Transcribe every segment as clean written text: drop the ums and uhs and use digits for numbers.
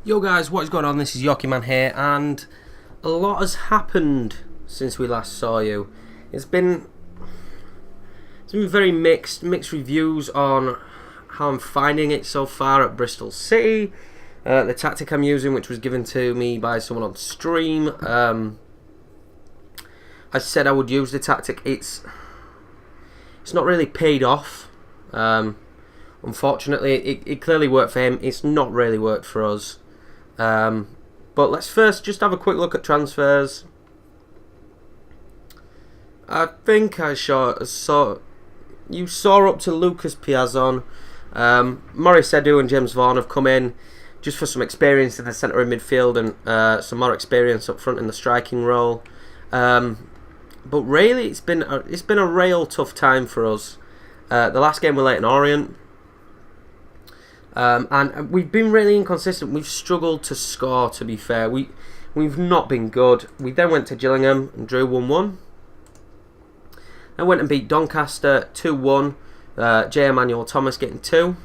Yo guys, what is going on? This is Yoki Man here, and a lot has happened since we last saw you. It's been very mixed reviews on how I'm finding it so far at Bristol City. The tactic I'm using, which was given to me by someone on stream. I said I would use the tactic. It's not really paid off. Unfortunately, it clearly worked for him. It's not really worked for us. But let's first just have a quick look at transfers. I think you saw up to Lucas Piazon. Maurice Edu and James Vaughan have come in just for some experience in the centre of midfield and some more experience up front in the striking role. But really, it's been a real tough time for us. The last game we Leyton Orient. And we've been really inconsistent. We've struggled to score, to be fair. We've not been good. We then went to Gillingham and drew 1-1. Then went and beat Doncaster 2-1. J. Emmanuel Thomas getting 2.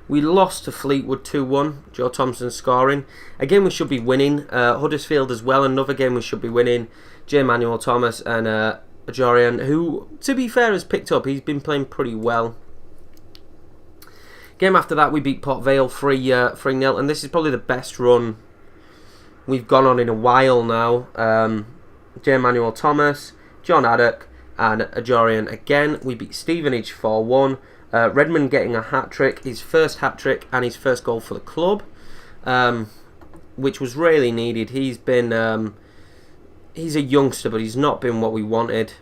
We lost to Fleetwood 2-1. Joe Thompson scoring. Again, we should be winning. Huddersfield as well, another game we should be winning. J. Emmanuel Thomas and Ajorian, who, to be fair, has picked up. He's been playing pretty well. Game after that, we beat Port Vale 3-0, and this is probably the best run we've gone on in a while now. J. Emmanuel Thomas, John Addock, and Ajorian again. We beat Stevenage 4-1. Redmond getting a hat-trick, his first hat-trick and his first goal for the club, which was really needed. He's a youngster, but he's not been what we wanted.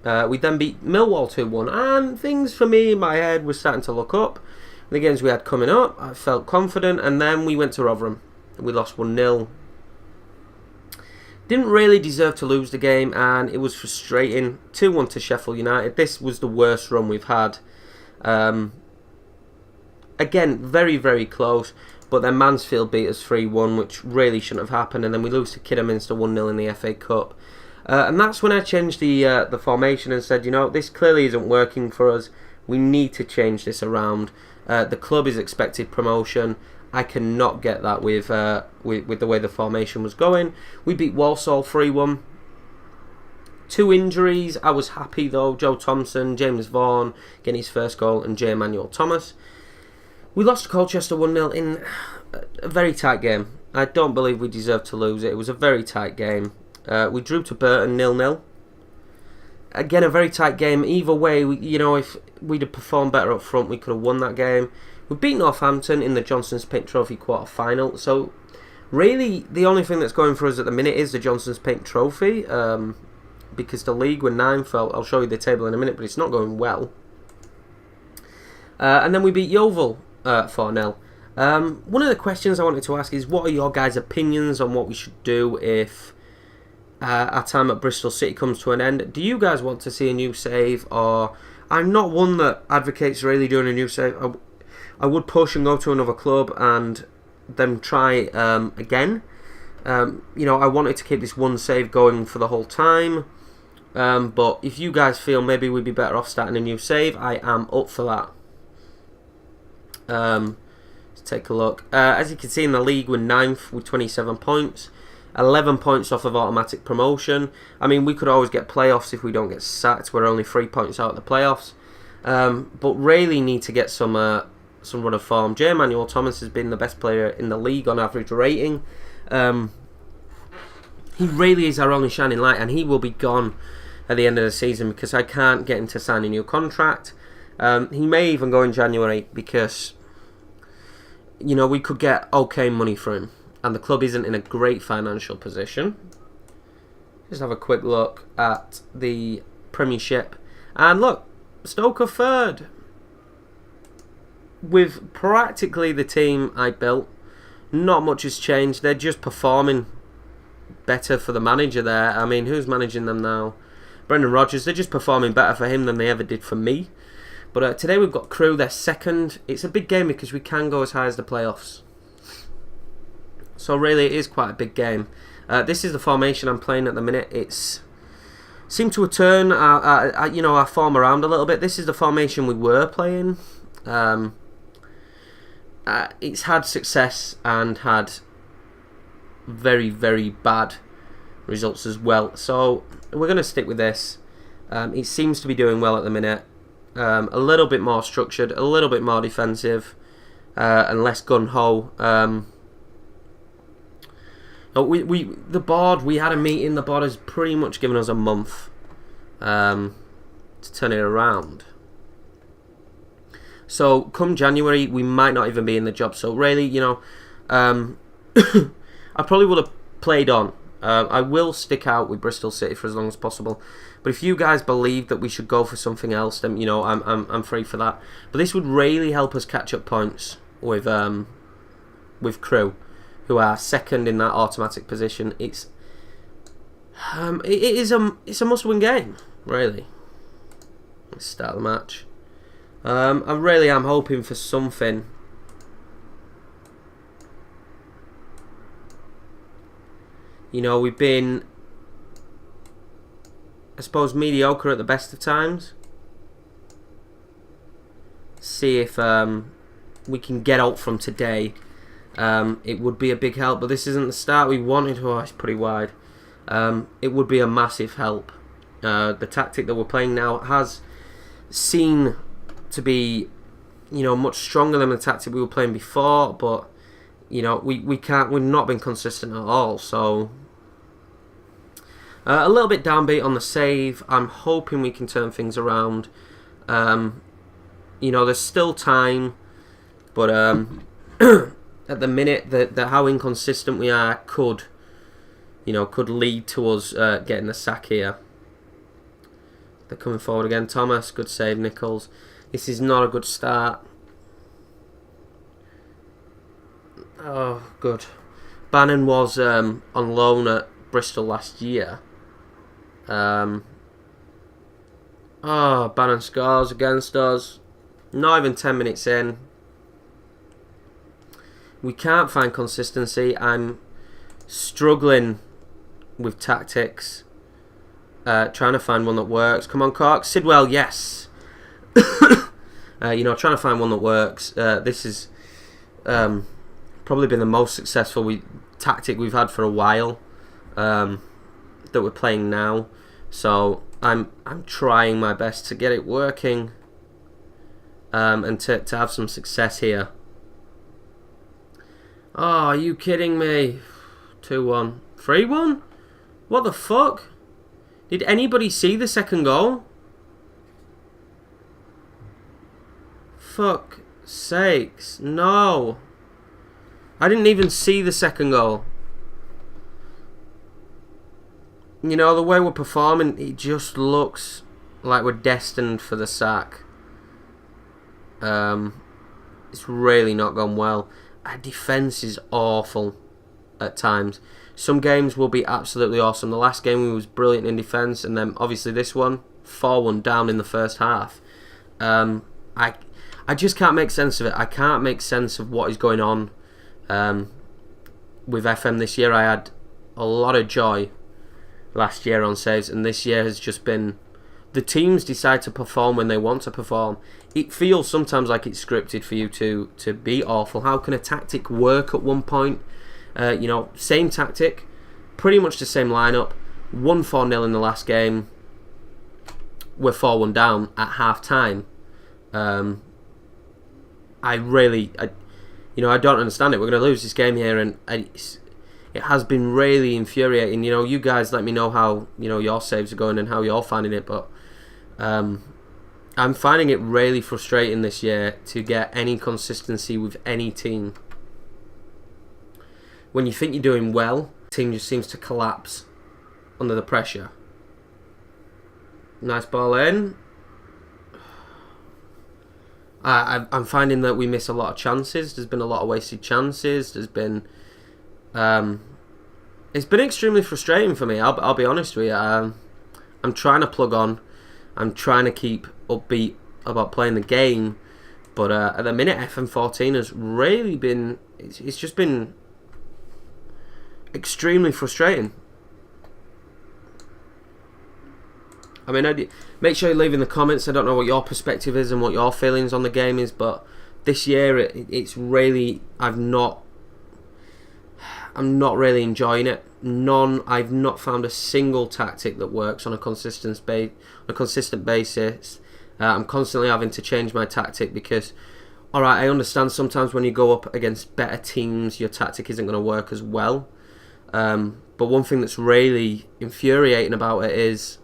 We then beat Millwall 2-1, and things for me in my head were starting to look up. The games we had coming up, I felt confident, and then we went to Rotherham. We lost 1-0. Didn't really deserve to lose the game, and it was frustrating. 2-1 to Sheffield United. This was the worst run we've had. Again, very, very close, but then Mansfield beat us 3-1, which really shouldn't have happened, and then we lose to Kidderminster 1-0 in the FA Cup. And that's when I changed the formation and said, you know, this clearly isn't working for us. We need to change this around. The club is expected promotion. I cannot get that with the way the formation was going. We beat Walsall 3-1. 2 injuries. I was happy though. Joe Thompson, James Vaughan getting his first goal, and J. Emmanuel Thomas. We lost to Colchester 1-0 in a very tight game. I don't believe we deserved to lose it. It was a very tight game. We drew to Burton 0-0. Again, a very tight game. Either way, if we'd have performed better up front, we could have won that game. We beat Northampton in the Johnson's Paint Trophy quarter-final. So, really, the only thing that's going for us at the minute is the Johnson's Paint Trophy. Because the league were 9th. I'll show you the table in a minute, but it's not going well. And then we beat Yeovil 4-0. One of the questions I wanted to ask is, what are your guys' opinions on what we should do if our time at Bristol City comes to an end? Do you guys want to see a new save? Or I'm not one that advocates really doing a new save. I would push and go to another club and then try again. I wanted to keep this one save going for the whole time. But if you guys feel maybe we'd be better off starting a new save, I am up for that. Let's take a look. As you can see in the league, we're 9th with 27 points. 11 points off of automatic promotion. I mean, we could always get playoffs if we don't get sacked. We're only 3 points out of the playoffs. But really need to get some run of form. J. Emmanuel Thomas has been the best player in the league on average rating. He really is our only shining light, and he will be gone at the end of the season because I can't get him to sign a new contract. He may even go in January because, we could get okay money for him. And the club isn't in a great financial position. Just have a quick look at the Premiership. And look, Stoke are 3rd. With practically the team I built, not much has changed. They're just performing better for the manager there. I mean, who's managing them now? Brendan Rodgers. They're just performing better for him than they ever did for me. But today we've got Crewe. They're 2nd. It's a big game because we can go as high as the playoffs. So really, it is quite a big game. This is the formation I'm playing at the minute. It's seemed to have turned our form around a little bit. This is the formation we were playing. it's had success and had very, very bad results as well. So we're going to stick with this. It seems to be doing well at the minute. A little bit more structured, a little bit more defensive, and less gun-ho. The board, we had a meeting. The board has pretty much given us a month to turn it around. So come January, we might not even be in the job. So really, you know, I probably would have played on. I will stick out with Bristol City for as long as possible. But if you guys believe that we should go for something else, then you know I'm free for that. But this would really help us catch up points with Crew, who are second in that automatic position. It's a must-win game, really. Let's start the match. I really am hoping for something. You know, we've been, I suppose, mediocre at the best of times. See if we can get out from today. It would be a big help, but this isn't the start we wanted. Oh, it's pretty wide. It would be a massive help. The tactic that we're playing now has seen to be, you know, much stronger than the tactic we were playing before, but you know, we've not been consistent at all. So a little bit downbeat on the save. I'm hoping we can turn things around. You know, there's still time, but at the minute, that how inconsistent we are could lead to us getting the sack here. They're coming forward again. Thomas, good save. Nichols. This is not a good start. Oh, good. Bannon was on loan at Bristol last year. Bannon scores against us. Not even 10 minutes in. We can't find consistency. I'm struggling with tactics. Trying to find one that works. Come on, Cork. Sidwell, yes. You know, trying to find one that works. This is probably been the most successful tactic we've had for a while, that we're playing now. So I'm trying my best to get it working, and to have some success here. Oh, are you kidding me? 2-1. 3-1? What the fuck? Did anybody see the second goal? Fuck sakes. No. I didn't even see the second goal. You know, the way we're performing, it just looks like we're destined for the sack. It's really not gone well. Our defence is awful at times. Some games will be absolutely awesome. The last game we was brilliant in defence, and then obviously this one, 4-1 down in the first half. I just can't make sense of it. I can't make sense of what is going on with FM this year. I had a lot of joy last year on saves, and this year has just been, the teams decide to perform when they want to perform. It feels sometimes like it's scripted for you to be awful. How can a tactic work at one point? You know, same tactic, pretty much the same lineup, won 4-0 in the last game. We're 4-1 down at half time. I don't understand it. We're going to lose this game here, and it has been really infuriating. You know, you guys let me know how, you know, your saves are going and how you're finding it, but I'm finding it really frustrating this year to get any consistency with any team. When you think you're doing well, the team just seems to collapse under the pressure. Nice ball in. I'm finding that we miss a lot of chances. There's been a lot of wasted chances. There's been, it's been extremely frustrating for me. I'll be honest with you. I'm trying to plug on. I'm trying to keep upbeat about playing the game, but at the minute, FM14 has really been. It's just been extremely frustrating. I mean, make sure you leave in the comments. I don't know what your perspective is and what your feelings on the game is, but this year it's really I'm not really enjoying it. I've not found a single tactic that works on a consistent basis. I'm constantly having to change my tactic because, alright, I understand sometimes when you go up against better teams, your tactic isn't going to work as well. But one thing that's really infuriating about it is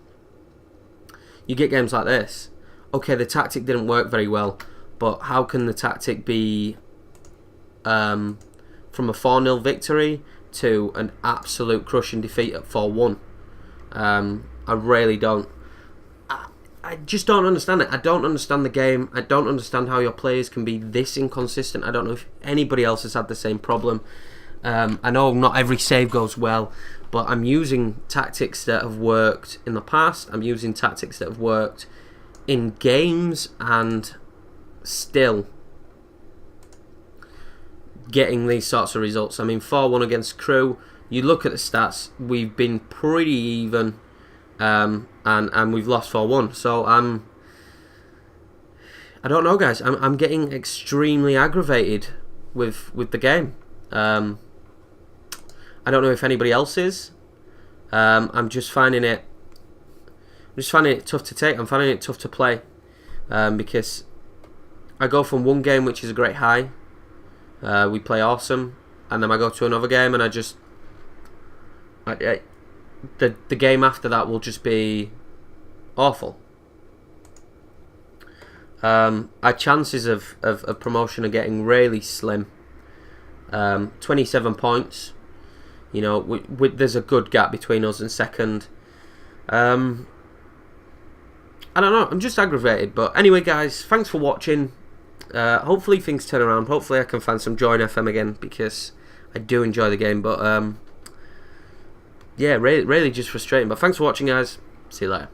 you get games like this. Okay, the tactic didn't work very well, but how can the tactic be from a 4-0 victory to an absolute crushing defeat at 4-1? I really don't. I just don't understand it. I don't understand the game. I don't understand how your players can be this inconsistent. I don't know if anybody else has had the same problem. I know not every save goes well, but I'm using tactics that have worked in the past. I'm using tactics that have worked in games and still getting these sorts of results. I mean, 4-1 against Crew, you look at the stats, we've been pretty even, and we've lost 4-1. So I don't know, guys. I'm getting extremely aggravated with the game. I don't know if anybody else is. I'm just finding it tough to take. I'm finding it tough to play, because I go from one game which is a great high, we play awesome, and then I go to another game and the game after that will just be awful. Our chances of promotion are getting really slim. 27 points. You know, there's a good gap between us and second. I don't know. I'm just aggravated. But anyway, guys, thanks for watching. Hopefully things turn around. Hopefully I can find some joy in FM again, because I do enjoy the game. But yeah, really just frustrating. But thanks for watching, guys. See you later.